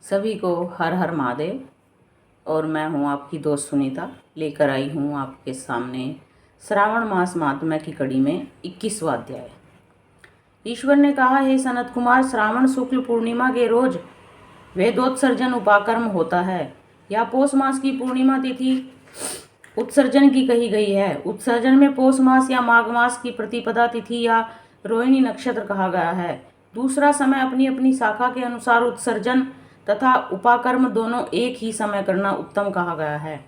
सभी को हर हर महादेव। और मैं हूँ आपकी दोस्त सुनीता, लेकर आई हूँ आपके सामने श्रावण मास महात्म्य की कड़ी में 21वां अध्याय। ईश्वर ने कहा, हे सनत कुमार, श्रावण शुक्ल पूर्णिमा के रोज वेदोत्सर्जन उपाकर्म होता है। या पौष मास की पूर्णिमा तिथि उत्सर्जन की कही गई है। उत्सर्जन में पौष मास या माघ मास की प्रतिपदा तिथि या रोहिणी नक्षत्र कहा गया है। दूसरा समय अपनी अपनी शाखा के अनुसार उत्सर्जन तथा उपाकर्म दोनों एक ही समय करना उत्तम कहा गया है।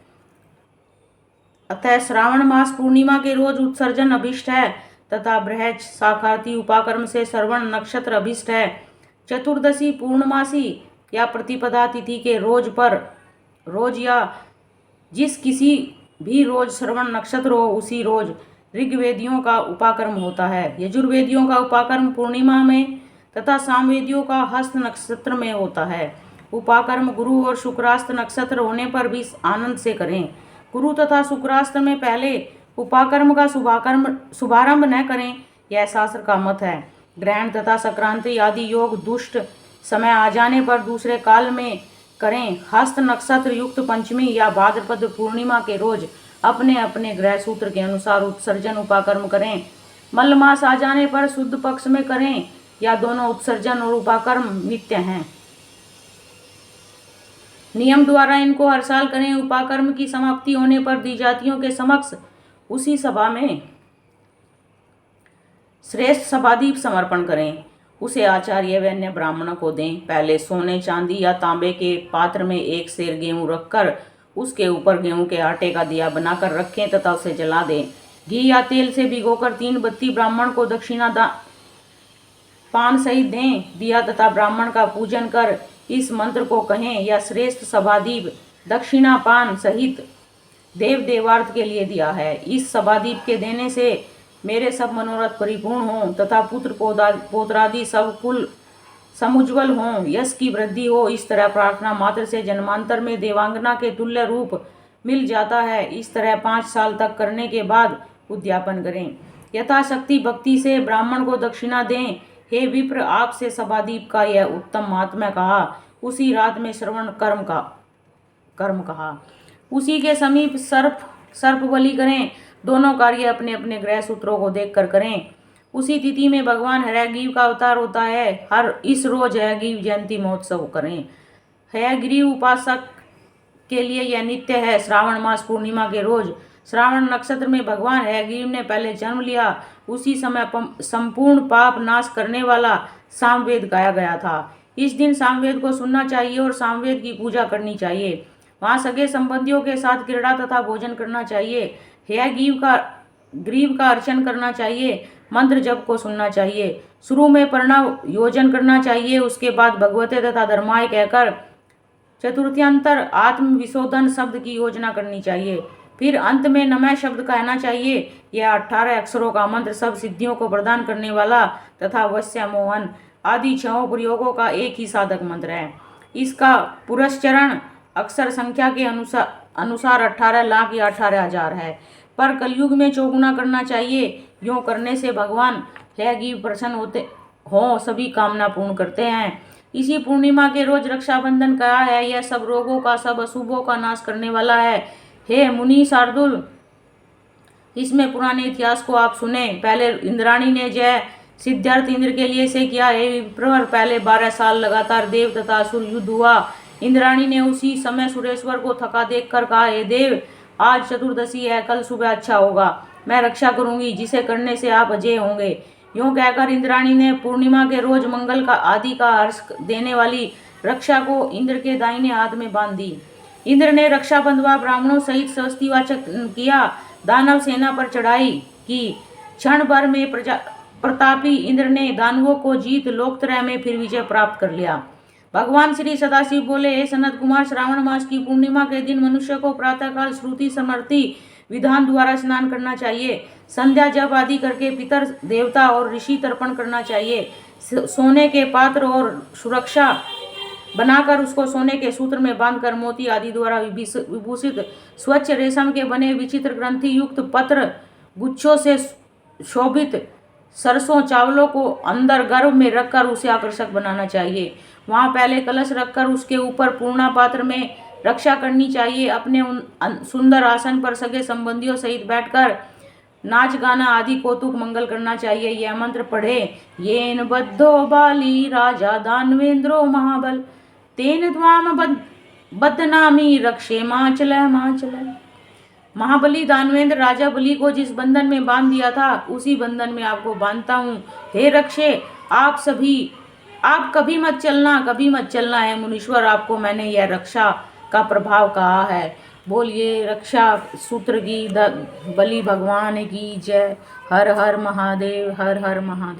अतः श्रावण मास पूर्णिमा के रोज उत्सर्जन अभिष्ट है तथा बृहच शाखार्थी उपाकर्म से श्रवण नक्षत्र अभिष्ट है। चतुर्दशी पूर्णमासी या प्रतिपदा तिथि के रोज या जिस किसी भी रोज श्रवण नक्षत्र हो उसी रोज ऋग्वेदियों का उपाकर्म होता है। यजुर्वेदियों का उपाकर्म पूर्णिमा में तथा सामवेदियों का हस्त नक्षत्र में होता है। उपाकर्म गुरु और शुक्रास्त नक्षत्र होने पर भी आनंद से करें। गुरु तथा शुक्रास्त में पहले उपाकर्म का शुभारंभ न करें, यह शास्त्र का मत है। ग्रहण तथा संक्रांति आदि योग दुष्ट समय आ जाने पर दूसरे काल में करें। हस्त नक्षत्र युक्त पंचमी या भाद्रपद पूर्णिमा के रोज अपने अपने ग्रह सूत्र के अनुसार उत्सर्जन उपाकर्म करें। मलमास आ जाने पर शुद्ध पक्ष में करें या दोनों उत्सर्जन और उपाकर्म नित्य हैं। नियम द्वारा इनको हर साल करें। उपाकर्म की समाप्ति होने पर द्विजातियों के समक्ष उसी सभा में श्रेष्ठ सभादीप समर्पण करें। उसे आचार्य व अन्य ब्राह्मणों को दें। पहले सोने चांदी या तांबे के पात्र में एक सेर गेहूं रखकर उसके ऊपर गेहूं के आटे का दिया बनाकर रखें तथा उसे जला दें। घी या तेल से भिगोकर 3 बत्ती ब्राह्मण को दक्षिणा पान सहित दें। दिया तथा ब्राह्मण का पूजन कर इस मंत्र को कहें, या श्रेष्ठ सभादीप दक्षिणा पान सहित देव देवार्थ के लिए दिया है। इस सभादीप के देने से मेरे सब मनोरथ परिपूर्ण हों तथा पुत्र पौत्रादि सब कुल समुज्वल हों, यश की वृद्धि हो। इस तरह प्रार्थना मात्र से जन्मांतर में देवांगना के तुल्य रूप मिल जाता है। इस तरह 5 साल तक करने के बाद उद्यापन करें। यथाशक्ति भक्ति से ब्राह्मण को दक्षिणा दें। हे विप्र, आपसे सभादीप का यह उत्तम महात्म्य कहा। उसी रात में श्रवण कर्म कहा। उसी के समीप सर्प बलि करें। दोनों कार्य अपने अपने ग्रह सूत्रों को देखकर करें। उसी तिथि में भगवान हयग्रीव का अवतार होता है। इस रोज हयग्रीव जयंती महोत्सव करें। हयग्रीव उपासक के लिए यह नित्य है। श्रावण मास पूर्णिमा के रोज श्रावण नक्षत्र में भगवान हयग्रीव ने पहले जन्म लिया। उसी समय संपूर्ण पाप नाश करने वाला सामवेद गाया गया था। इस दिन सामवेद को सुनना चाहिए और सामवेद की पूजा करनी चाहिए। वहाँ सगे संबंधियों के साथ क्रीड़ा तथा भोजन करना चाहिए। ग्रीव का अर्चन करना चाहिए। मंत्र जप को सुनना चाहिए। शुरू में प्रणव योजन करना चाहिए। उसके बाद भगवते तथा धर्माय कहकर चतुर्थ्यंतर आत्म विशोधन शब्द की योजना करनी चाहिए। फिर अंत में नमः शब्द कहना चाहिए। यह 18 अक्षरों का मंत्र सब सिद्धियों को प्रदान करने वाला तथा वश्य मोहन आदि 6 प्रयोगों का एक ही साधक मंत्र है। इसका पुरस्चरण अक्षर संख्या के अनुसार 18 लाख या 18,000 है, पर कलयुग में चौगुना करना चाहिए। यूँ करने से भगवान हयग्रीव प्रसन्न हों सभी कामना पूर्ण करते हैं। इसी पूर्णिमा के रोज रक्षाबंधन कहा है। यह सब रोगों का, सब अशुभों का नाश करने वाला है। हे मुनि शार्दुल, इसमें पुराने इतिहास को आप सुने। पहले इंद्राणी ने जय सिद्धार्थ इंद्र के लिए से किया। हे विप्रवर, पहले 12 साल लगातार देव तथा असुर युद्ध हुआ। इंद्राणी ने उसी समय सुरेश्वर को थका देखकर कहा, हे देव, आज चतुर्दशी है, कल सुबह अच्छा होगा, मैं रक्षा करूंगी, जिसे करने से आप अजय होंगे। यूं कहकर इंद्राणी ने पूर्णिमा के रोज मंगल का आदि का हर्ष देने वाली रक्षा को इंद्र के दाहिने हाथ में बांध दी। इंद्र ने रक्षा बंधवा ब्राह्मणों सहित स्वस्तिवाचक किया। दानव सेना पर चढ़ाई की। क्षण भर में प्रतापी इंद्र ने दानवों को जीत लोकत्रय में फिर विजय प्राप्त कर लिया। भगवान श्री सदाशिव बोले, हे सनत कुमार, श्रावण मास की पूर्णिमा के दिन मनुष्य को प्रातःकाल श्रुति समर्थी विधान द्वारा स्नान करना चाहिए। संध्या जप आदि करके पितर देवता और ऋषि तर्पण करना चाहिए। सोने के पात्र और सुरक्षा बनाकर उसको सोने के सूत्र में बांधकर मोती आदि द्वारा विभूषित स्वच्छ रेशम के बने विचित्र ग्रंथि युक्त पत्र गुच्छों से शोभित सरसों चावलों को अंदर गर्भ में रखकर उसे आकर्षक बनाना चाहिए। वहाँ पहले कलश रखकर उसके ऊपर पूर्णा पात्र में रक्षा करनी चाहिए। अपने उन सुंदर आसन पर सगे संबंधियों सहित बैठकर नाच गाना आदि कौतुक मंगल करना चाहिए। यह मंत्र पढ़े, येन बद्धो बाली राजा दानवेंद्रो महाबल तेन त्वाम बद्धनामी रक्षे माचल माचल। महाबली दानवेंद्र राजा बलि को जिस बंधन में बांध दिया था उसी बंधन में आपको बांधता हूँ। हे रक्षे, आप कभी मत चलना है मुनीश्वर, आपको मैंने यह रक्षा का प्रभाव कहा है। बोलिए रक्षा सूत्र की बलि भगवान की जय। हर हर महादेव, हर हर महादेव।